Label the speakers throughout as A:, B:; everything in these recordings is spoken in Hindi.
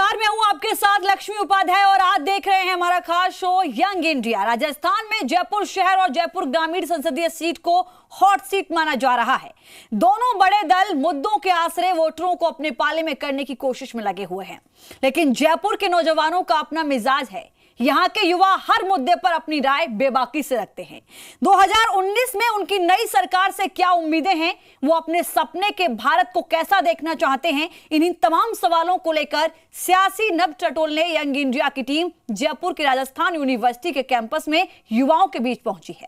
A: नमस्कार, मैं हूं आपके साथ लक्ष्मी उपाध्याय और आज देख रहे हैं हमारा खास शो यंग इंडिया। राजस्थान में जयपुर शहर और जयपुर ग्रामीण संसदीय सीट को हॉट सीट माना जा रहा है। दोनों बड़े दल मुद्दों के आसरे वोटरों को अपने पाले में करने की कोशिश में लगे हुए हैं, लेकिन जयपुर के नौजवानों का अपना मिजाज है। यहां के युवा हर मुद्दे पर अपनी राय बेबाकी से रखते हैं। 2019 में उनकी नई सरकार से क्या उम्मीदें हैं, वो अपने सपने के भारत को कैसा देखना चाहते हैं, इन्हीं तमाम सवालों को लेकर सियासी नब टटोलने यंग इंडिया की टीम जयपुर के राजस्थान यूनिवर्सिटी के कैंपस में युवाओं के बीच पहुंची है।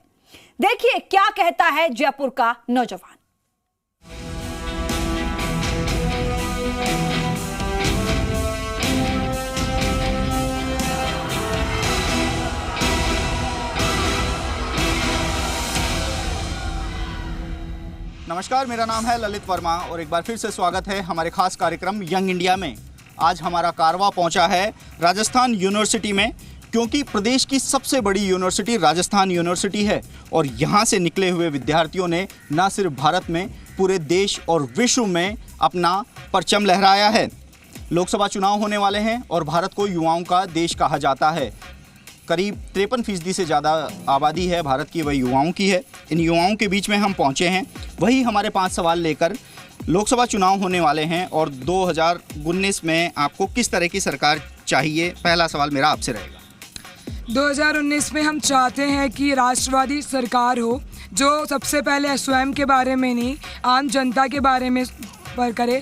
A: देखिए क्या कहता है जयपुर का नौजवान।
B: नमस्कार, मेरा नाम है ललित वर्मा और एक बार फिर से स्वागत है हमारे खास कार्यक्रम यंग इंडिया में। आज हमारा कारवां पहुंचा है राजस्थान यूनिवर्सिटी में, क्योंकि प्रदेश की सबसे बड़ी यूनिवर्सिटी राजस्थान यूनिवर्सिटी है और यहां से निकले हुए विद्यार्थियों ने न सिर्फ भारत में, पूरे देश और विश्व में अपना परचम लहराया है। लोकसभा चुनाव होने वाले हैं और भारत को युवाओं का देश कहा जाता है। करीब 53% से ज़्यादा आबादी है भारत की, वही युवाओं की है। इन युवाओं के बीच में हम पहुँचे हैं, वही हमारे 5 सवाल लेकर। लोकसभा चुनाव होने वाले हैं और 2019 में आपको किस तरह की सरकार चाहिए, पहला सवाल मेरा आपसे रहेगा।
C: 2019 में हम चाहते हैं कि राष्ट्रवादी सरकार हो, जो सबसे पहले स्वयं के बारे में नहीं, आम जनता के बारे में पर करे।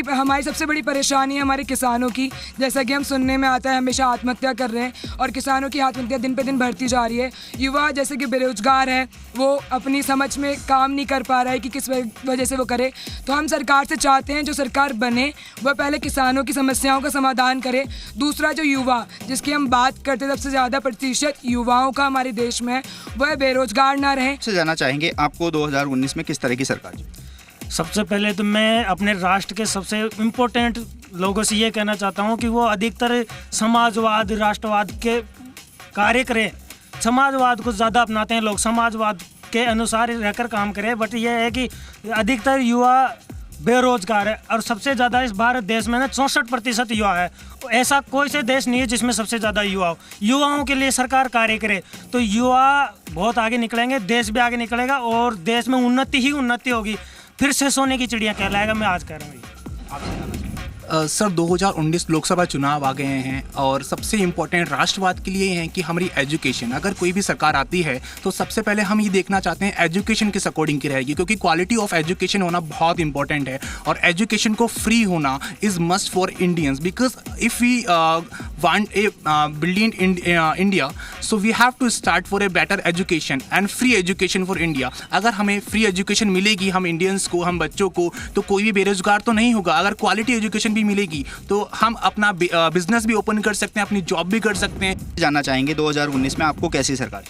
C: हमारी सबसे बड़ी परेशानी है हमारे किसानों की। जैसा कि हम सुनने में आता है हमेशा आत्महत्या कर रहे हैं और किसानों की आत्महत्या दिन पे दिन बढ़ती जा रही है। युवा जैसे कि बेरोजगार है, वो अपनी समझ में काम नहीं कर पा रहा है कि किस वजह से वो करे। तो हम सरकार से चाहते हैं जो सरकार बने वह पहले किसानों की समस्याओं का समाधान करे। दूसरा, जो युवा जिसकी हम बात करते सबसे ज़्यादा प्रतिशत युवाओं का हमारे देश में, वह बेरोजगार ना रहे।
B: से जानना चाहेंगे आपको 2019 में किस तरह की सरकार चाहिए।
D: सबसे पहले तो मैं अपने राष्ट्र के सबसे इम्पोर्टेंट लोगों से ये कहना चाहता हूँ कि वो अधिकतर समाजवाद, राष्ट्रवाद के कार्य करें। समाजवाद को ज़्यादा अपनाते हैं लोग, समाजवाद के अनुसार रहकर काम करें। बट ये है कि अधिकतर युवा बेरोजगार है और सबसे ज़्यादा इस भारत देश में ना 64% युवा है। ऐसा कोई से देश नहीं है जिसमें सबसे ज़्यादा युवा हो। युवाओं के लिए सरकार कार्य करे तो युवा बहुत आगे निकलेंगे, देश भी आगे निकलेगा और देश में उन्नति ही उन्नति होगी। फिर से सोने की चिड़िया कहलाएगा। मैं आज कह रहा हूँ
E: सर 2019 लोकसभा चुनाव आ गए हैं और सबसे इम्पोर्टेंट राष्ट्रवाद के लिए है कि हमारी एजुकेशन, अगर कोई भी सरकार आती है तो सबसे पहले हम ये देखना चाहते हैं एजुकेशन किस अकॉर्डिंग की रहेगी, क्योंकि क्वालिटी ऑफ एजुकेशन होना बहुत इंपॉर्टेंट है और एजुकेशन को फ्री होना is must for Indians. Because if we want a building India, so we have to start for a better education and free education for India. अगर हमें फ्री एजुकेशन मिलेगी हम इंडियंस को, हम बच्चों को, तो कोई भी बेरोजगार तो नहीं होगा। अगर क्वालिटी एजुकेशन भी मिलेगी तो हम अपना बिजनेस भी ओपन कर सकते हैं, अपनी जॉब भी कर सकते हैं।
B: जानना चाहेंगे 2019 में आपको कैसी सरकार।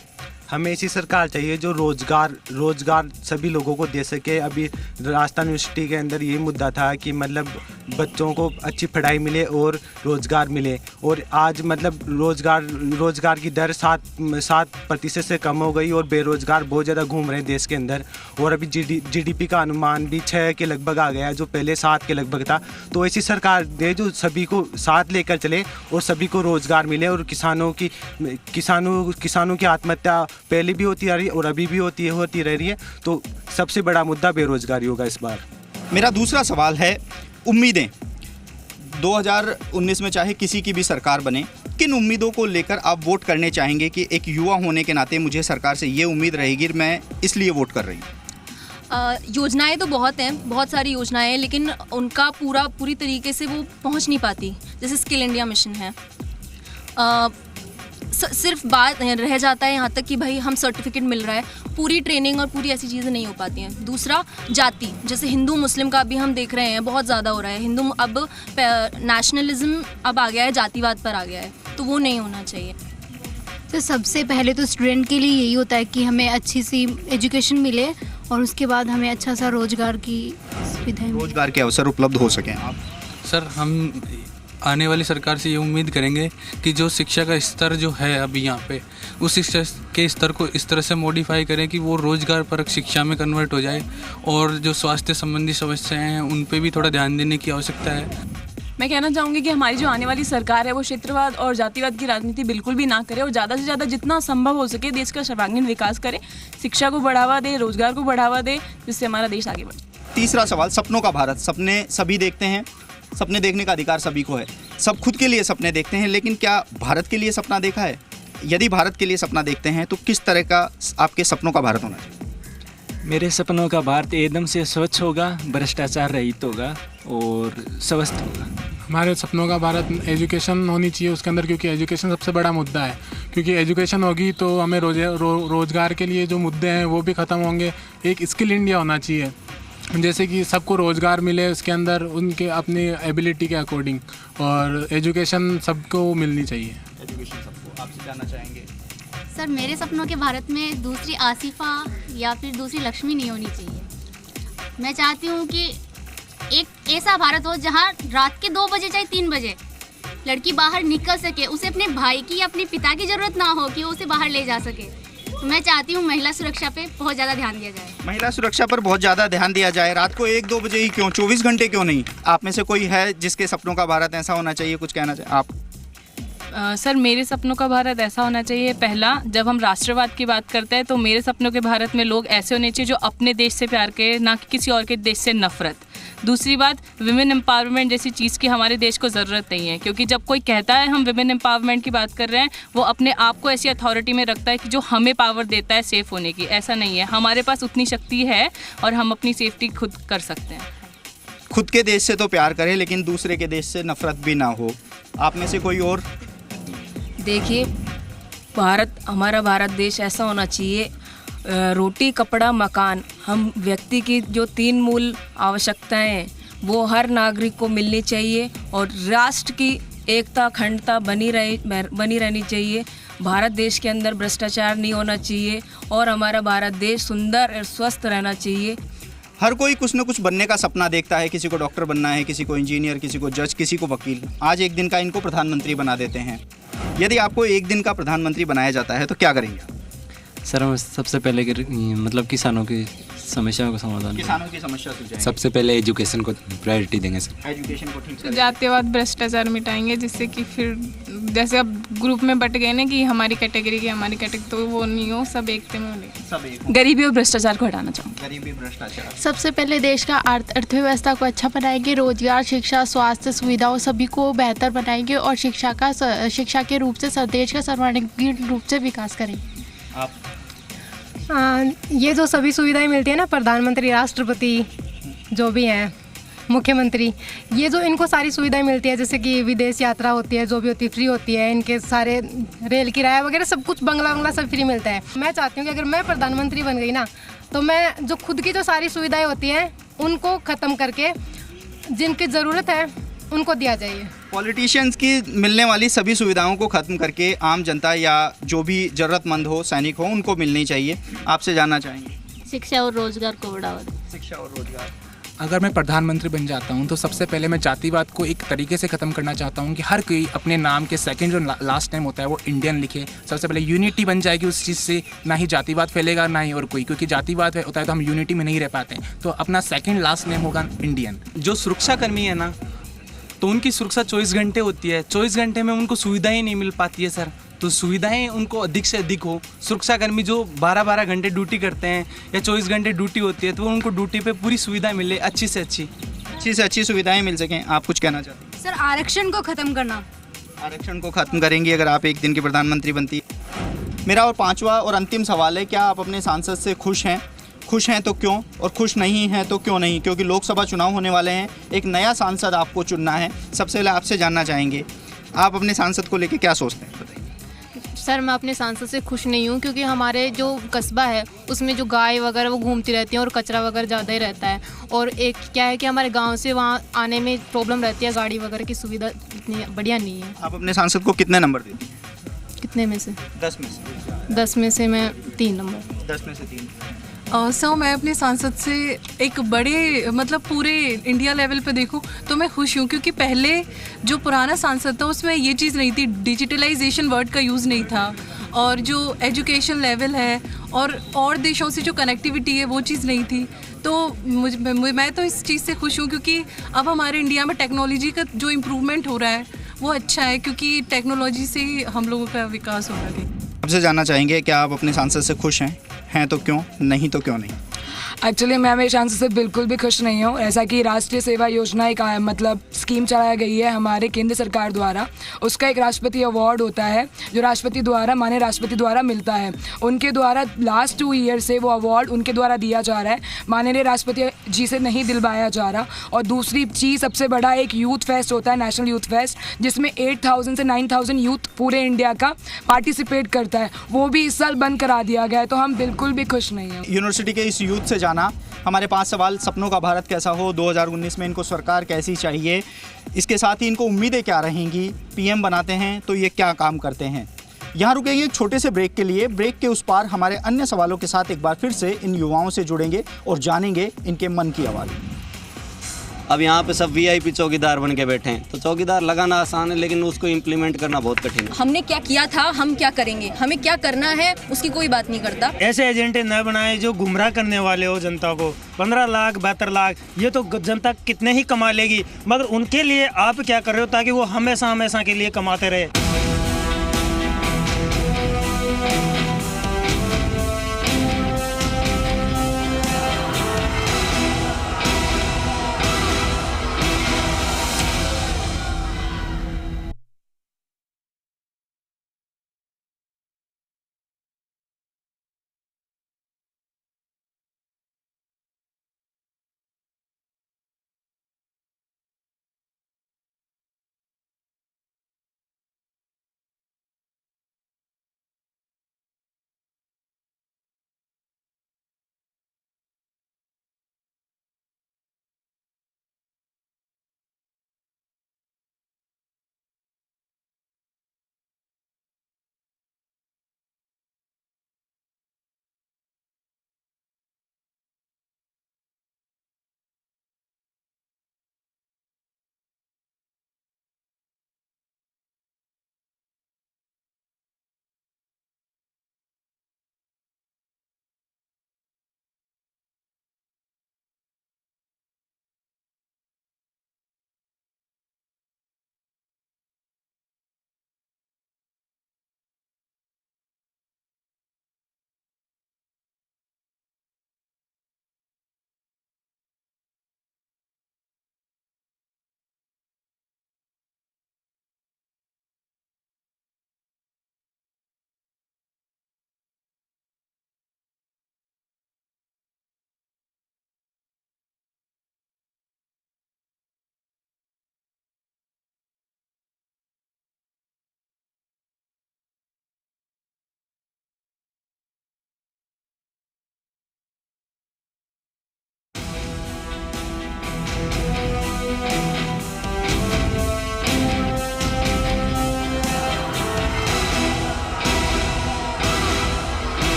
F: हमें ऐसी सरकार चाहिए जो रोजगार सभी लोगों को दे सके। अभी राजस्थान यूनिवर्सिटी के अंदर यही मुद्दा था कि मतलब बच्चों को अच्छी पढ़ाई मिले और रोजगार मिले, और आज मतलब रोजगार की दर 7% से कम हो गई और बेरोजगार बहुत ज़्यादा घूम रहे हैं देश के अंदर। और अभी जीडीपी का अनुमान भी 6 के लगभग आ गया है, जो पहले 7 के लगभग था। तो ऐसी सरकार दे जो सभी को साथ लेकर चले और सभी को रोजगार मिले और किसानों की आत्महत्या पहले भी होती आ रही है और अभी भी होती रह रही है। तो सबसे बड़ा मुद्दा बेरोजगारी होगा इस बार।
B: मेरा दूसरा सवाल है उम्मीदें। 2019 में चाहे किसी की भी सरकार बने, किन उम्मीदों को लेकर आप वोट करने चाहेंगे कि एक युवा होने के नाते मुझे सरकार से ये उम्मीद रहेगी, मैं इसलिए वोट कर रही हूँ।
G: योजनाएं तो बहुत हैं, बहुत सारी योजनाएं हैं, लेकिन उनका पूरी तरीके से वो पहुंच नहीं पाती। जैसे स्किल इंडिया मिशन है, सिर्फ बात रह जाता है यहाँ तक कि भाई हम सर्टिफिकेट मिल रहा है, पूरी ट्रेनिंग और पूरी ऐसी चीज़ें नहीं हो पाती हैं। दूसरा, जाति, जैसे हिंदू मुस्लिम का अभी हम देख रहे हैं बहुत ज़्यादा हो रहा है। अब नेशनलिज्म अब आ गया है, जातिवाद पर आ गया है, तो वो नहीं होना चाहिए।
H: तो सबसे पहले तो स्टूडेंट के लिए यही होता है कि हमें अच्छी सी एजुकेशन मिले और उसके बाद हमें अच्छा सा रोजगार की सुविधाएं,
B: रोजगार के अवसर उपलब्ध हो सकें। आप
I: सर, हम आने वाली सरकार से ये उम्मीद करेंगे कि जो शिक्षा का स्तर जो है अभी यहाँ पे, उस शिक्षा के स्तर को इस तरह से मॉडिफाई करें कि वो रोज़गार परक शिक्षा में कन्वर्ट हो जाए, और जो स्वास्थ्य संबंधी समस्याएं हैं उन पे भी थोड़ा ध्यान देने की आवश्यकता है।
J: मैं कहना चाहूँगी कि हमारी जो आने वाली सरकार है वो क्षेत्रवाद और जातिवाद की राजनीति बिल्कुल भी ना करे और ज़्यादा से ज़्यादा जितना संभव हो सके देश का सर्वांगीण विकास करे, शिक्षा को बढ़ावा दे, रोजगार को बढ़ावा दे, जिससे हमारा देश आगे बढ़े।
B: तीसरा सवाल, सपनों का भारत। सपने सभी देखते हैं, सपने देखने का अधिकार सभी को है, सब खुद के लिए सपने देखते हैं, लेकिन क्या भारत के लिए सपना देखा है? यदि भारत के लिए सपना देखते हैं तो किस तरह का आपके सपनों का भारत होना चाहिए?
K: मेरे सपनों का भारत एकदम से स्वच्छ होगा, भ्रष्टाचार रहित होगा और स्वस्थ होगा।
L: हमारे सपनों का भारत एजुकेशन होनी चाहिए उसके अंदर, क्योंकि एजुकेशन सबसे बड़ा मुद्दा है। क्योंकि एजुकेशन होगी तो हमें रोज़गार के लिए जो मुद्दे हैं वो भी ख़त्म होंगे। एक स्किल इंडिया होना चाहिए, जैसे कि सबको रोज़गार मिले उसके अंदर उनके अपनी एबिलिटी के अकॉर्डिंग, और एजुकेशन सबको मिलनी चाहिए।
B: एजुकेशन सबको। आपसे जानना चाहेंगे
H: सर, मेरे सपनों के भारत में दूसरी आसिफा या फिर दूसरी लक्ष्मी नहीं होनी चाहिए। मैं चाहती हूँ कि एक ऐसा भारत हो जहाँ रात के 2 बजे चाहे 3 बजे लड़की बाहर निकल सके, उसे अपने भाई की या अपने पिता की ज़रूरत ना हो कि वो उसे बाहर ले जा सके। तो मैं चाहती हूँ महिला सुरक्षा पे बहुत ज़्यादा ध्यान दिया जाए।
B: महिला सुरक्षा पर बहुत ज़्यादा ध्यान दिया जाए। रात को 1-2 बजे ही क्यों, 24 घंटे क्यों नहीं? आप में से कोई है जिसके सपनों का भारत ऐसा होना चाहिए, कुछ कहना चाहिए आप?
J: सर, मेरे सपनों का भारत ऐसा होना चाहिए, पहला, जब हम राष्ट्रवाद की बात करते हैं तो मेरे सपनों के भारत में लोग ऐसे होने चाहिए जो अपने देश से प्यार करें, ना कि किसी और के देश से नफरत। दूसरी बात, विमेन एम्पावरमेंट जैसी चीज़ की हमारे देश को ज़रूरत नहीं है, क्योंकि जब कोई कहता है हम विमेन एम्पावरमेंट की बात कर रहे हैं, वो अपने आप को ऐसी अथॉरिटी में रखता है कि जो हमें पावर देता है सेफ़ होने की। ऐसा नहीं है, हमारे पास उतनी शक्ति है और हम अपनी सेफ्टी खुद कर सकते हैं।
B: खुद के देश से तो प्यार करें, लेकिन दूसरे के देश से नफरत भी ना हो। आप में से कोई और?
G: देखिए, हमारा भारत देश ऐसा होना चाहिए, रोटी, कपड़ा, मकान, हम व्यक्ति की जो 3 मूल आवश्यकताएं हैं वो हर नागरिक को मिलनी चाहिए और राष्ट्र की एकता, अखंडता बनी रहनी चाहिए। भारत देश के अंदर भ्रष्टाचार नहीं होना चाहिए और हमारा भारत देश सुंदर और स्वस्थ रहना चाहिए।
B: हर कोई कुछ न कुछ बनने का सपना देखता है, किसी को डॉक्टर बनना है, किसी को इंजीनियर, किसी को जज, किसी को वकील। आज एक दिन का इनको प्रधानमंत्री बना देते हैं। यदि आपको एक दिन का प्रधानमंत्री बनाया जाता है तो क्या करेंगे?
K: सर, हम सबसे पहले मतलब किसानों की समस्याओं का समाधान,
B: किसानों की समस्या सुलझाएंगे।
K: सबसे पहले एजुकेशन को प्रायोरिटी देंगे सर।
B: एजुकेशन को ठीक से,
J: जातिवाद, भ्रष्टाचार मिटाएंगे, जिससे कि फिर जैसे अब ग्रुप में बट गए ना कि हमारी कैटेगरी की हमारी कैटेगरी, तो वो नहीं हो, सब एकते में मिले।
B: सब एक।
J: गरीबी और भ्रष्टाचार को हटाना चाहूँगी।
B: गरीबी, भ्रष्टाचार।
M: सबसे पहले देश का अर्थव्यवस्था को अच्छा बनाएंगे, रोजगार, शिक्षा, स्वास्थ्य सुविधाओं सभी को बेहतर बनाएंगे और शिक्षा के रूप से देश का सर्वांगीण रूप से विकास करेंगे।
B: आप?
N: ये जो सभी सुविधाएं मिलती है ना, प्रधानमंत्री, राष्ट्रपति, जो भी हैं, मुख्यमंत्री, ये जो इनको सारी सुविधाएं मिलती है, जैसे कि विदेश यात्रा होती है, जो भी होती है फ्री होती है, इनके सारे रेल किराया वगैरह सब कुछ, बंगला सब फ्री मिलता है। मैं चाहती हूँ कि अगर मैं प्रधानमंत्री बन गई ना, तो मैं जो खुद की जो सारी सुविधाएं होती हैं उनको ख़त्म करके जिनकी ज़रूरत है उनको दिया जाए।
B: पॉलिटिशियंस की मिलने वाली सभी सुविधाओं को ख़त्म करके आम जनता या जो भी ज़रूरतमंद हो, सैनिक हो, उनको मिलनी चाहिए। आपसे जानना चाहेंगे
H: शिक्षा और रोजगार को बढ़ावा दें।
B: शिक्षा और रोजगार।
E: अगर मैं प्रधानमंत्री बन जाता हूं तो सबसे पहले मैं जातिवाद को एक तरीके से ख़त्म करना चाहता हूं कि हर कोई अपने नाम के सेकंड जो लास्ट नेम होता है वो इंडियन लिखे। सबसे पहले यूनिटी बन जाएगी उस चीज़ से, ना ही जातिवाद फैलेगा ना ही और कोई, क्योंकि जातिवाद होता है तो हम यूनिटी में नहीं रह पाते। तो अपना सेकंड लास्ट नेम होगा इंडियन।
O: जो सुरक्षा कर्मी है ना, तो उनकी सुरक्षा 24 घंटे होती है, 24 घंटे में उनको सुविधाएं नहीं मिल पाती है सर। तो सुविधाएं उनको अधिक से अधिक हो। सुरक्षाकर्मी जो 12-12 घंटे ड्यूटी करते हैं या 24 घंटे ड्यूटी होती है, तो उनको ड्यूटी पे पूरी सुविधाएं मिले, अच्छी से अच्छी सुविधाएं मिल सकें। आप कुछ कहना चाहते हैं?
H: सर, आरक्षण को ख़त्म करना।
B: आरक्षण को ख़त्म करेंगी अगर आप एक दिन की प्रधानमंत्री बनती। मेरा और 5वां और अंतिम सवाल है, क्या आप अपने सांसद से खुश हैं? खुश हैं तो क्यों, और खुश नहीं हैं तो क्यों नहीं? क्योंकि लोकसभा चुनाव होने वाले हैं, एक नया सांसद आपको चुनना है। सबसे पहले आपसे जानना चाहेंगे, आप अपने सांसद को लेकर क्या सोचते हैं? बताइए।
M: सर, मैं अपने सांसद से खुश नहीं हूँ, क्योंकि हमारे जो कस्बा है उसमें जो गाय वगैरह वो घूमती रहती हैं और कचरा वगैरह ज़्यादा ही रहता है। और एक क्या है कि हमारे गांव से वहाँ आने में प्रॉब्लम रहती है, गाड़ी वगैरह की सुविधा इतनी बढ़िया नहीं है।
B: आप अपने सांसद को कितने नंबर देती हैं?
M: कितने में से?
B: 10 में से।
M: 10 में से मैं 3 नंबर।
B: 10 में से 3।
J: सो मैं अपने सांसद से एक बड़े मतलब पूरे इंडिया लेवल पे देखूं तो मैं खुश हूं, क्योंकि पहले जो पुराना सांसद था उसमें ये चीज़ नहीं थी, डिजिटलाइजेशन वर्ड का यूज़ नहीं था।
P: और जो एजुकेशन लेवल है और देशों से जो कनेक्टिविटी है वो चीज़ नहीं थी। तो मैं तो इस चीज़ से खुश हूँ क्योंकि अब हमारे इंडिया में टेक्नोलॉजी का जो इम्प्रूवमेंट हो रहा है वो अच्छा है, क्योंकि टेक्नोलॉजी से ही हम लोगों का विकास हो रहा है।
B: आपसे जानना चाहेंगे क्या आप अपने सांसद से खुश हैं तो क्यों, नहीं तो क्यों नहीं?
C: एक्चुअली मैं मेरे सांसद से बिल्कुल भी खुश नहीं हूँ। ऐसा कि राष्ट्रीय सेवा योजना एक मतलब स्कीम चलाई गई है हमारे केंद्र सरकार द्वारा। उसका एक राष्ट्रपति अवार्ड होता है जो माननीय राष्ट्रपति द्वारा मिलता है। उनके द्वारा लास्ट 2 ईयर से वो अवार्ड उनके द्वारा दिया जा रहा है, माननीय राष्ट्रपति जी से नहीं दिलवाया जा रहा। और दूसरी चीज़ सबसे बड़ा एक यूथ फेस्ट होता है, नेशनल यूथ फेस्ट, जिसमें 8,000 से 9,000 यूथ पूरे इंडिया का पार्टिसिपेट करता है। वो भी इस साल बंद करा दिया गया है, तो हम बिल्कुल भी खुश नहीं हैं।
B: यूनिवर्सिटी के इस यूथ से जाना हमारे 5 सवाल। सपनों का भारत कैसा हो, 2019 में इनको सरकार कैसी चाहिए, इसके साथ ही इनको उम्मीदें क्या रहेंगी, पीएम बनाते हैं तो ये क्या काम करते हैं। यहाँ रुकेंगे एक छोटे से ब्रेक के लिए। ब्रेक के उस पार हमारे अन्य सवालों के साथ एक बार फिर से इन युवाओं से जुड़ेंगे और जानेंगे इनके मन की आवाज़।
Q: अब यहाँ पे सब वीआईपी चौकीदार बन के बैठे हैं, तो चौकीदार लगाना आसान है लेकिन उसको इम्प्लीमेंट करना बहुत कठिन है।
G: हमने क्या किया था, हम क्या करेंगे, हमें क्या करना है, उसकी कोई बात नहीं करता।
D: ऐसे एजेंडे न बनाए जो गुमराह करने वाले हो जनता को। 15 लाख 72 लाख ये तो जनता कितने ही कमा लेगी, मगर उनके लिए आप क्या कर रहे हो ताकि वो हमेशा हमेशा के लिए कमाते रहे।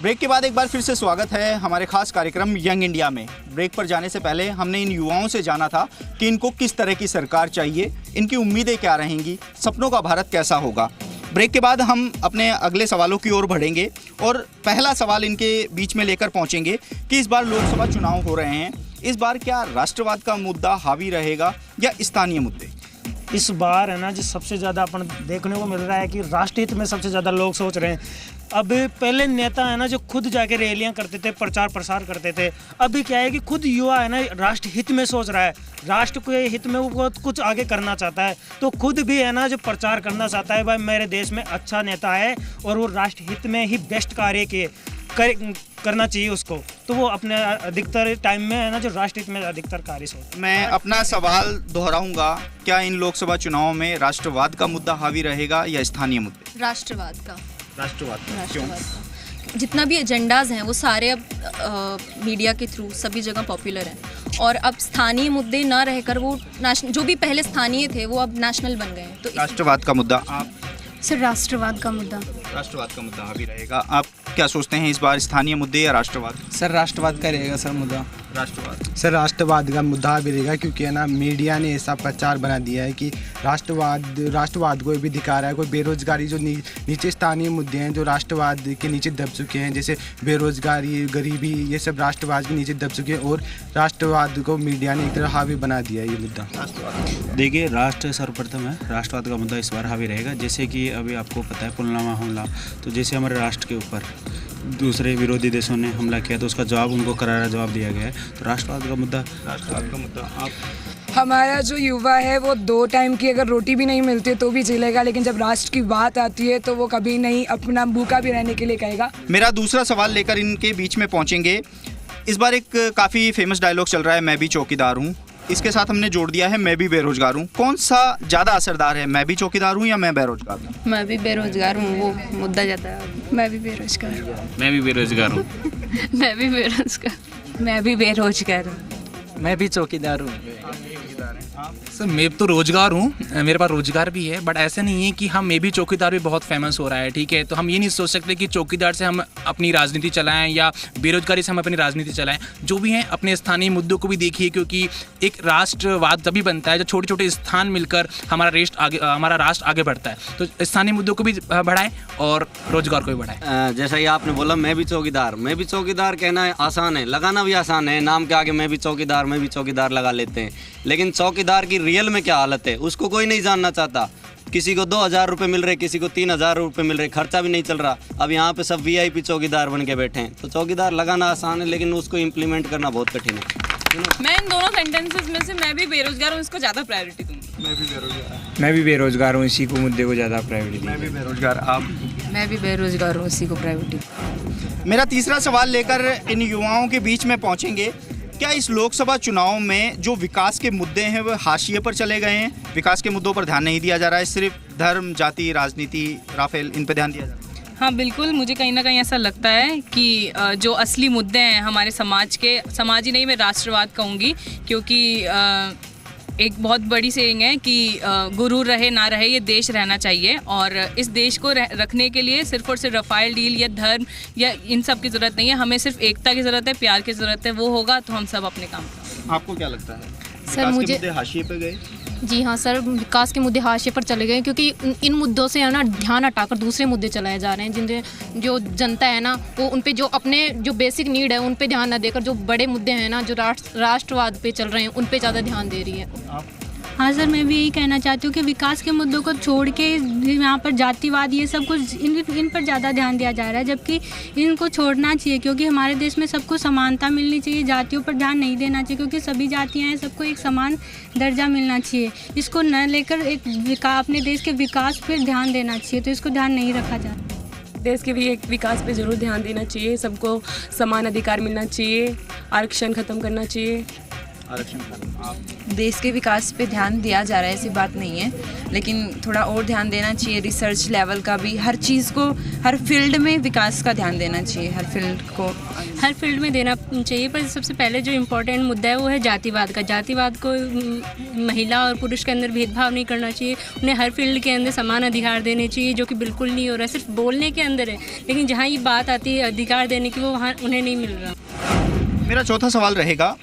B: ब्रेक के बाद एक बार फिर से स्वागत है हमारे खास कार्यक्रम यंग इंडिया में। ब्रेक पर जाने से पहले हमने इन युवाओं से जाना था कि इनको किस तरह की सरकार चाहिए, इनकी उम्मीदें क्या रहेंगी, सपनों का भारत कैसा होगा। ब्रेक के बाद हम अपने अगले सवालों की ओर बढ़ेंगे और पहला सवाल इनके बीच में लेकर पहुंचेंगे कि इस बार लोकसभा चुनाव हो रहे हैं, इस बार क्या राष्ट्रवाद का मुद्दा हावी रहेगा या स्थानीय मुद्दे?
D: इस बार है ना जो सबसे ज़्यादा अपन देखने को मिल रहा है कि राष्ट्रहित में सबसे ज़्यादा लोग सोच रहे हैं। अब पहले नेता है ना जो खुद जाके रैलियां करते थे, प्रचार प्रसार करते थे, अभी क्या है कि खुद युवा है ना राष्ट्र हित में सोच रहा है, राष्ट्र के हित में वो कुछ आगे करना चाहता है, तो खुद भी है ना जो प्रचार करना चाहता है भाई मेरे देश में अच्छा नेता है और वो राष्ट्र हित में ही बेस्ट कार्य करना चाहिए उसको, तो वो अपने अधिकतर टाइम में है ना जो राष्ट्रहित में अधिकतर कार्य सोचता है।
B: मैं अपना सवाल दोहराऊंगा, क्या इन लोकसभा चुनावों में राष्ट्रवाद का मुद्दा हावी रहेगा या स्थानीय मुद्दे?
G: राष्ट्रवाद का।
B: क्यों?
G: जितना भी एजेंडाज हैं वो सारे अब मीडिया के थ्रू सभी जगह पॉपुलर हैं और अब स्थानीय मुद्दे ना रहकर वो जो भी पहले स्थानीय थे वो अब नेशनल बन गए हैं। तो
B: राष्ट्रवाद का मुद्दा आप?
H: सर राष्ट्रवाद का मुद्दा
B: हावी रहेगा। आप क्या सोचते हैं इस बार स्थानीय मुद्दे या राष्ट्रवाद?
O: सर राष्ट्रवाद का रहेगा सर मुद्दा।
B: राष्ट्रवाद?
F: सर राष्ट्रवाद का मुद्दा भी रहेगा, क्योंकि है ना मीडिया ने ऐसा प्रचार बना दिया है कि राष्ट्रवाद को भी दिखा रहा है। कोई बेरोजगारी जो नीचे स्थानीय मुद्दे हैं जो राष्ट्रवाद के नीचे दब चुके हैं, जैसे बेरोजगारी, गरीबी, ये सब राष्ट्रवाद के नीचे दब चुके हैं और राष्ट्रवाद को मीडिया ने एक तरह हावी बना दिया है ये मुद्दा।
R: देखिए, राष्ट्र सर्वप्रथम है, राष्ट्रवाद का मुद्दा इस बार हावी रहेगा। जैसे कि अभी आपको पता है पुलवामा हमला, तो जैसे हमारे राष्ट्र के ऊपर दूसरे विरोधी देशों ने हमला किया तो उसका जवाब उनको करारा जवाब दिया गया है। तो राष्ट्रवाद का मुद्दा आप
C: हमारा जो युवा है वो 2 टाइम की अगर रोटी भी नहीं मिलती तो भी झेलेगा, लेकिन जब राष्ट्र की बात आती है तो वो कभी नहीं अपना भूखा भी रहने के लिए कहेगा।
B: मेरा दूसरा सवाल लेकर इनके बीच में पहुंचेंगे। इस बार एक काफ़ी फेमस डायलॉग चल रहा है, मैं भी चौकीदार हूँ। इसके साथ हमने जोड़ दिया है मैं भी बेरोजगार हूँ। कौन सा ज़्यादा असरदार है, मैं भी चौकीदार हूँ या मैं बेरोजगार हूँ?
S: मैं भी बेरोजगार हूँ, वो मुद्दा ज़्यादा है। मैं भी बेरोजगार हूँ।
R: मैं भी बेरोजगार हूँ।
S: मैं भी बेरोजगार। मैं भी बेरोजगार हूँ।
K: मैं भी चौकीदार हूँ।
E: सर मैं तो रोजगार हूँ, मेरे पास रोजगार भी है, बट ऐसा नहीं है कि हम मैं भी चौकीदार भी बहुत फेमस हो रहा है, ठीक है। तो हम ये नहीं सोच सकते कि चौकीदार से हम अपनी राजनीति चलाएं या बेरोजगारी से हम अपनी राजनीति चलाएं। जो भी हैं अपने स्थानीय मुद्दों को भी देखिए, क्योंकि एक राष्ट्रवाद तभी बनता है जब छोटे छोटे स्थान मिलकर हमारा राष्ट्र आगे बढ़ता है। तो स्थानीय मुद्दों को भी बढ़ाएं और रोजगार को भी बढ़ाएं।
Q: जैसा ही आपने बोला मैं भी चौकीदार कहना आसान है, लगाना भी आसान है। नाम के आगे मैं भी चौकीदार लगा लेते हैं, लेकिन चौकीदार की रियल में क्या हालत है उसको कोई नहीं जानना चाहता। किसी को 2000 रुपये मिल रहे, किसी को 3000 रुपये मिल रहे, खर्चा भी नहीं चल रहा। अब यहाँ पे सब VIP चौकीदार बन के बैठे हैं। तो चौकीदार लगाना आसान है, लेकिन उसको इम्प्लीमेंट करना बहुत कठिन है।
J: मैं इन दोनों सेंटेंसेस में से मैं भी बेरोजगार हूँ इसको ज़्यादा प्रायोरिटी दूँगी।
K: मैं भी बेरोजगार हूँ, इसी को मुद्दे को ज़्यादा प्रायोरिटी।
B: मैं भी बेरोजगार। आप?
S: मैं भी बेरोजगार हूँ, इसी को प्रायोरिटी।
B: मेरा तीसरा सवाल लेकर इन युवाओं के बीच में पहुंचेंगे। क्या इस लोकसभा चुनाव में जो विकास के मुद्दे हैं वो हाशिए पर चले गए हैं? विकास के मुद्दों पर ध्यान नहीं दिया जा रहा है, सिर्फ धर्म, जाति, राजनीति, राफेल, इन पर ध्यान दिया जा रहा है?
J: हाँ बिल्कुल, मुझे कहीं ना कहीं ऐसा लगता है कि जो असली मुद्दे हैं हमारे समाज ही नहीं, मैं राष्ट्रवाद कहूँगी, क्योंकि एक बहुत बड़ी सेइंग है कि गुरु रहे ना रहे ये देश रहना चाहिए, और इस देश को रखने के लिए सिर्फ और सिर्फ रफाइल डील या धर्म या इन सब की ज़रूरत नहीं है। हमें सिर्फ एकता की ज़रूरत है, प्यार की ज़रूरत है। वो होगा तो हम सब अपने काम करेंगे।
B: आपको क्या लगता है,
M: सर
B: विकास के मुद्दे हाशिए पे गए?
M: जी हाँ सर, विकास के मुद्दे हाशिए पर चले गए, क्योंकि इन मुद्दों से है ना ध्यान हटाकर दूसरे मुद्दे चलाए जा रहे हैं, जिनसे जो जनता है ना वो उन पे जो अपने जो बेसिक नीड है उन पे ध्यान न देकर जो बड़े मुद्दे हैं ना जो राष्ट्रवाद पे चल रहे हैं उन पे ज़्यादा ध्यान दे रही है।
T: हाँ सर, मैं भी यही कहना चाहती हूँ कि विकास के मुद्दों को छोड़ के यहाँ पर जातिवाद ये सब कुछ इन पर ज़्यादा ध्यान दिया जा रहा है, जबकि इनको छोड़ना चाहिए, क्योंकि हमारे देश में सबको समानता मिलनी चाहिए। जातियों पर ध्यान नहीं देना चाहिए, क्योंकि सभी जातियाँ हैं, सबको एक समान दर्जा मिलना चाहिए। इसको न लेकर अपने देश के विकास पर ध्यान देना चाहिए, तो इसको ध्यान नहीं रखा जाता।
U: देश के भी एक विकास पे ज़रूर ध्यान देना चाहिए, सबको समान अधिकार मिलना चाहिए, आरक्षण ख़त्म करना चाहिए।
S: देश के विकास पे ध्यान दिया जा रहा है, ऐसी बात नहीं है, लेकिन थोड़ा और ध्यान देना चाहिए। रिसर्च लेवल का भी, हर चीज़ को, हर फील्ड में विकास का ध्यान देना चाहिए, हर फील्ड में देना चाहिए। पर सबसे पहले जो इम्पोर्टेंट मुद्दा है वो है जातिवाद का। जातिवाद को महिला और पुरुष के अंदर भेदभाव नहीं करना चाहिए, उन्हें हर फील्ड के अंदर समान अधिकार देने चाहिए, जो कि बिल्कुल नहीं हो रहा है। सिर्फ बोलने के अंदर है, लेकिन जहाँ ये बात आती है अधिकार देने की, वो वहाँ उन्हें नहीं मिल रहा।
B: मेरा चौथा सवाल रहेगा,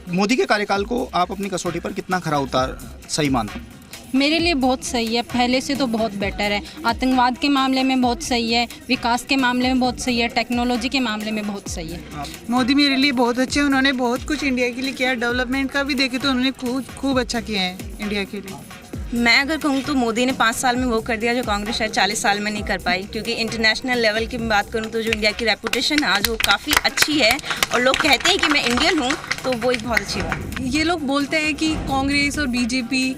B: मोदी के कार्यकाल को आप अपनी कसौटी पर कितना खरा उतार सही मानते हैं?
T: मेरे लिए बहुत सही है, पहले से तो बहुत बेटर है। आतंकवाद के मामले में बहुत सही है, विकास के मामले में बहुत सही है, टेक्नोलॉजी के मामले में बहुत सही है।
V: मोदी मेरे लिए बहुत अच्छे हैं, उन्होंने बहुत कुछ इंडिया के लिए किया। डेवलपमेंट का भी देखे तो उन्होंने खूब अच्छा किया है इंडिया के लिए।
W: मैं अगर कहूँ तो मोदी ने 5 साल में वो कर दिया जो कांग्रेस शायद 40 साल में नहीं कर पाई, क्योंकि इंटरनेशनल लेवल की बात करूँ तो जो इंडिया की रेपुटेशन है आज वो काफ़ी अच्छी है, और लोग कहते हैं कि मैं इंडियन हूँ, तो वो एक बहुत अच्छी बात है।
P: ये लोग बोलते हैं कि कांग्रेस और बीजेपी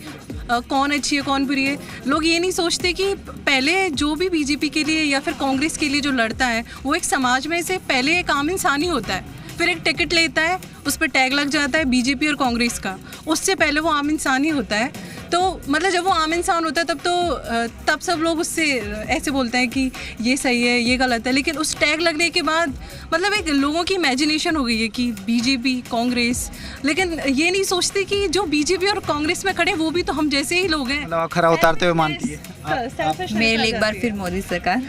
P: कौन अच्छी है कौन बुरी है। लोग ये नहीं सोचते कि पहले जो भी बीजेपी के लिए या फिर कांग्रेस के लिए जो लड़ता है वो एक समाज में से पहले एक आम इंसान ही होता है, फिर एक टिकट लेता है, उस पर टैग लग जाता है बीजेपी और कांग्रेस का, उससे पहले वो आम इंसान ही होता है। तो मतलब जब वो आम इंसान होता है तब सब लोग उससे ऐसे बोलते हैं कि ये सही है ये गलत है, लेकिन उस टैग लगने के बाद मतलब एक लोगों की इमेजिनेशन हो गई है कि बीजेपी कांग्रेस, लेकिन ये नहीं सोचते कि जो बीजेपी और कांग्रेस में खड़े वो भी तो हम जैसे ही लोग हैं।
B: खरा उतारते हुए मानती है
S: मेरे लिए एक बार फिर मोदी सरकार।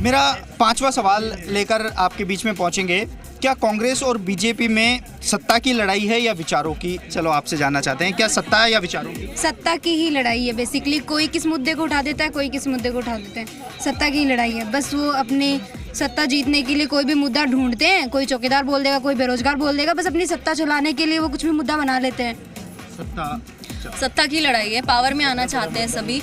B: मेरा 5वां सवाल लेकर आपके बीच में पहुंचेंगे। क्या कांग्रेस और बीजेपी में सत्ता की लड़ाई है या विचारों की? चलो आपसे जानना चाहते हैं, क्या सत्ता है या विचारों की?
A: सत्ता की ही लड़ाई है बेसिकली। कोई किस मुद्दे को उठा देता है, कोई किस मुद्दे को उठा देता है। सत्ता की ही लड़ाई है। बस वो अपने सत्ता जीतने के लिए कोई भी मुद्दा ढूंढते हैं। कोई चौकीदार बोल देगा, कोई बेरोजगार बोल देगा, बस अपनी सत्ता चलाने के लिए वो कुछ भी मुद्दा बना लेते हैं।
G: सत्ता की लड़ाई है, पावर में आना चाहते हैं सभी।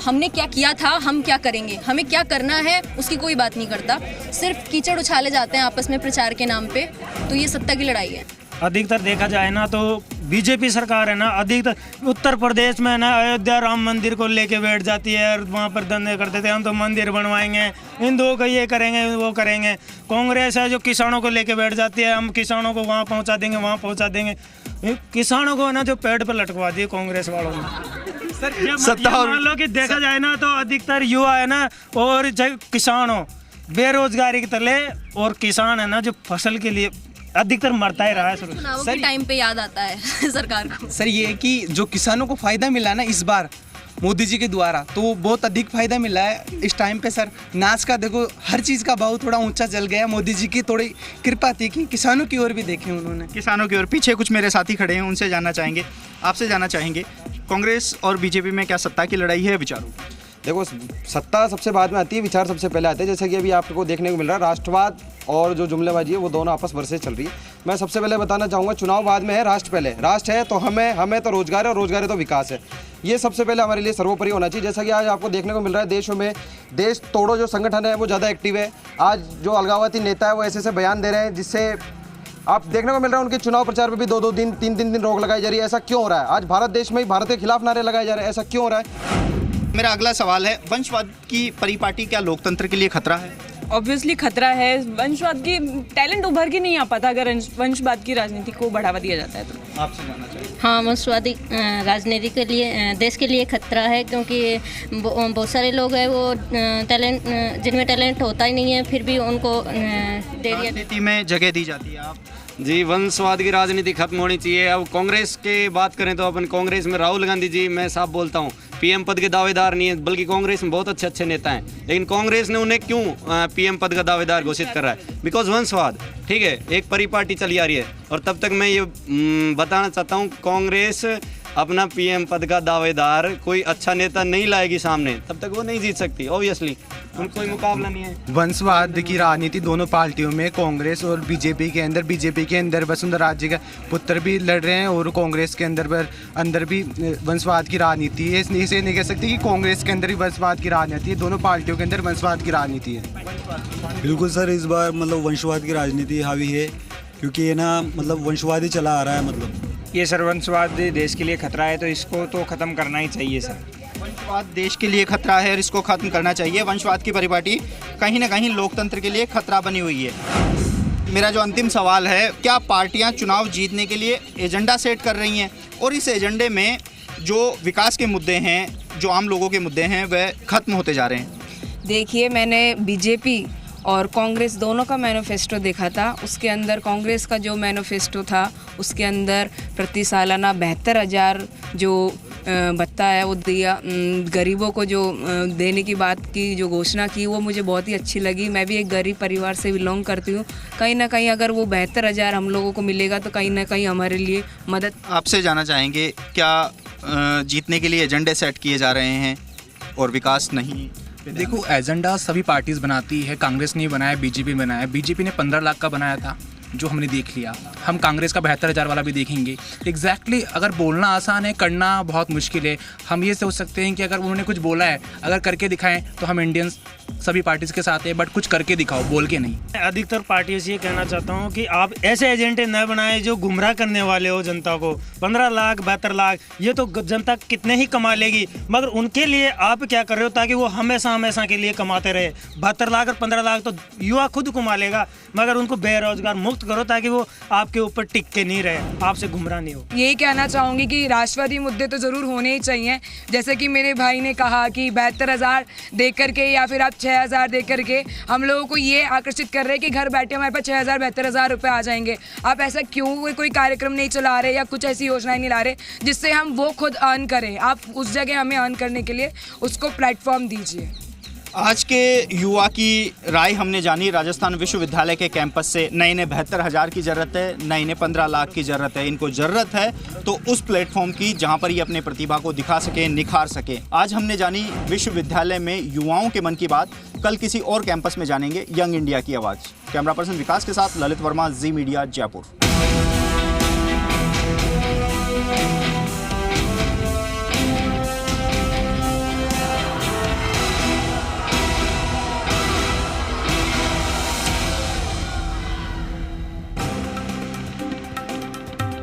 G: हमने क्या किया था, हम क्या करेंगे, हमें क्या करना है, उसकी कोई बात नहीं करता। सिर्फ कीचड़ उछाले जाते हैं आपस में प्रचार के नाम पे। तो ये सत्ता की लड़ाई है।
D: अधिकतर देखा जाए ना तो बीजेपी सरकार है ना, अधिकतर उत्तर प्रदेश में ना अयोध्या राम मंदिर को लेके बैठ जाती है और वहाँ पर धंधे करते थे, हम तो मंदिर बनवाएंगे, हिंदुओं का ये करेंगे, वो करेंगे। कांग्रेस है जो किसानों को लेके बैठ जाती है, हम किसानों को वहाँ पहुँचा देंगे, वहाँ पहुँचा देंगे। किसानों को ना जो पेड़ पर लटकवा दिए कांग्रेस वालों ने। सर मान लो कि देखा जाए ना तो अधिकतर युवा है ना और किसान हो बेरोजगारी के तले, और किसान है ना जो फसल के लिए अधिकतर मरता ही रहा है।
G: सर टाइम पे याद आता है सरकार को।
O: सर ये है कि जो किसानों को फ़ायदा मिला ना इस बार मोदी जी के द्वारा, तो वो बहुत अधिक फ़ायदा मिला है इस टाइम पे। सर नाच का देखो, हर चीज़ का भाव थोड़ा ऊंचा चल गया। मोदी जी की थोड़ी कृपा थी कि किसानों की ओर भी देखे उन्होंने।
B: किसानों की ओर पीछे कुछ मेरे साथी खड़े हैं, उनसे जानना चाहेंगे, आपसे जानना चाहेंगे, कांग्रेस और बीजेपी में क्या सत्ता की लड़ाई है विचारों?
I: देखो सत्ता सबसे बाद में आती है, विचार सबसे पहले आते हैं। जैसे कि अभी आपको देखने को मिल रहा है राष्ट्रवाद और जो जुमलेबाजी है वो दोनों आपस वर्सेस चल रही है। मैं सबसे पहले बताना चाहूँगा, चुनाव बाद में है, राष्ट्र पहले। राष्ट्र है तो हमें तो रोजगार है, और रोजगार है तो विकास है। ये सबसे पहले हमारे लिए सर्वोपरि होना चाहिए। जैसा कि आज आपको देखने को मिल रहा है देशों में, देश तोड़ो जो संगठन है वो ज़्यादा एक्टिव है। आज जो अलगाववादी नेता है वो ऐसे बयान दे रहे हैं जिससे आप देखने को मिल रहा है उनके चुनाव प्रचार पे भी 2-2 दिन 3-3 दिन रोक लगाई जा रही है। ऐसा क्यों हो रहा है? आज भारत देश में ही भारत के खिलाफ नारे लगाए जा रहे हैं, ऐसा क्यों हो रहा है?
B: मेरा अगला सवाल है, वंशवाद की परिपाटी क्या लोकतंत्र के लिए खतरा है?
J: ऑब्वियसली खतरा है। वंशवाद की टैलेंट उभर के नहीं आ पाता अगर वंशवाद की राजनीति को बढ़ावा दिया जाता है तो।
B: आपसे जानना चाहिए।
L: हाँ, वंशवादी राजनीति के लिए, देश के लिए खतरा है, क्योंकि बहुत सारे लोग हैं वो टैलेंट, जिनमें टैलेंट होता ही नहीं है, फिर भी उनको
B: राजनीति में जगह दी जाती है। आप
Q: जी, वंशवाद की राजनीति खत्म होनी चाहिए। अब कांग्रेस के बात करें तो अपन कांग्रेस में राहुल गांधी जी, मैं साफ बोलता हूँ, पीएम पद के दावेदार नहीं है, बल्कि कांग्रेस में बहुत अच्छे अच्छे नेता हैं, लेकिन कांग्रेस ने उन्हें क्यों पीएम पद का दावेदार घोषित कर रहा है? बिकॉज वंशवाद, ठीक है, एक परिपाटी चली आ रही है। और तब तक मैं ये बताना चाहता हूँ, कांग्रेस अपना पीएम पद का दावेदार कोई अच्छा नेता नहीं लाएगी सामने, तब तक वो नहीं जीत सकती। ऑब्वियसली उनको कोई मुकाबला नहीं है।
E: वंशवाद की राजनीति दोनों पार्टियों में, कांग्रेस और बीजेपी के अंदर वसुंधरा राजे का पुत्र भी लड़ रहे हैं, और कांग्रेस के अंदर भी वंशवाद की राजनीति है। इसे नहीं कह सकते कि कांग्रेस के अंदर ही वंशवाद की राजनीति है, दोनों पार्टियों के अंदर वंशवाद की राजनीति है।
X: बिल्कुल सर, इस बार मतलब वंशवाद की राजनीति हावी है, क्योंकि ये ना मतलब वंशवाद ही चला आ रहा है। मतलब
Y: ये सर वंशवाद देश के लिए खतरा है, तो इसको तो ख़त्म करना ही चाहिए सर।
B: वंशवाद देश के लिए खतरा है और इसको खत्म करना चाहिए। वंशवाद की परिपाटी कहीं ना कहीं लोकतंत्र के लिए खतरा बनी हुई है। मेरा जो अंतिम सवाल है, क्या पार्टियां चुनाव जीतने के लिए एजेंडा सेट कर रही हैं, और इस एजेंडे में जो विकास के मुद्दे हैं, जो आम लोगों के मुद्दे हैं, वह खत्म होते जा रहे हैं?
Z: देखिए, मैंने बीजेपी और कांग्रेस दोनों का मैनिफेस्टो देखा था। उसके अंदर कांग्रेस का जो मैनिफेस्टो था उसके अंदर प्रति सालाना 72,000 जो भत्ता है वो दिया, गरीबों को जो देने की बात की, जो घोषणा की, वो मुझे बहुत ही अच्छी लगी। मैं भी एक गरीब परिवार से बिलोंग करती हूँ। कहीं ना कहीं अगर वो 72,000 हम लोगों को मिलेगा तो कहीं ना कहीं हमारे लिए मदद।
B: आपसे जानना चाहेंगे, क्या जीतने के लिए एजेंडे सेट किए जा रहे हैं और विकास नहीं?
E: देखो, एजेंडा सभी पार्टीज बनाती है, कांग्रेस ने बनाया, बीजेपी बनाया। बीजेपी ने 15 लाख का बनाया था, जो हमने देख लिया। हम कांग्रेस का 72,000 वाला भी देखेंगे। एग्जैक्टली अगर बोलना आसान है, करना बहुत मुश्किल है। हम ये सोच सकते हैं कि अगर उन्होंने कुछ बोला है, अगर करके दिखाएं तो हम इंडियंस सभी पार्टीज के साथ है, बट कुछ करके दिखाओ, बोल के नहीं।
D: अधिकतर पार्टियों से ये कहना चाहता हूँ कि आप ऐसे एजेंडे न बनाएं जो गुमराह करने वाले हो जनता को। 15 लाख 72 लाख ये तो जनता कितने ही कमा लेगी, मगर उनके लिए आप क्या कर रहे हो ताकि वो हमेशा के लिए कमाते रहे? 72 लाख और 15 लाख तो युवा खुद कमा लेगा, मगर उनको बेरोजगार मुक्त करो ताकि वो आपके ऊपर टिक के नहीं रहे, आपसे गुमराह नहीं हो।
C: यही कहना चाहूँगी कि राष्ट्रवादी मुद्दे तो ज़रूर होने ही चाहिए। जैसे कि मेरे भाई ने कहा कि 72,000 दे करके या फिर आप 6,000 दे करके हम लोगों को ये आकर्षित कर रहे हैं कि घर बैठे हमारे पास 6,000 72,000 रुपये आ जाएंगे। आप ऐसा क्यों कोई कार्यक्रम नहीं चला रहे या कुछ ऐसी योजनाएं नहीं ला रहे जिससे हम वो खुद अर्न करें? आप उस जगह हमें अर्न करने के लिए उसको प्लेटफॉर्म दीजिए।
B: आज के युवा की राय हमने जानी। राजस्थान विश्वविद्यालय के कैंपस से नए 72,000 की ज़रूरत है, नए 15 लाख की ज़रूरत है। इनको ज़रूरत है तो उस प्लेटफॉर्म की जहां पर ये अपने प्रतिभा को दिखा सके, निखार सके। आज हमने जानी विश्वविद्यालय में युवाओं के मन की बात। कल किसी और कैंपस में जानेंगे यंग इंडिया की आवाज़। कैमरा पर्सन विकास के साथ ललित वर्मा, जी मीडिया, जयपुर।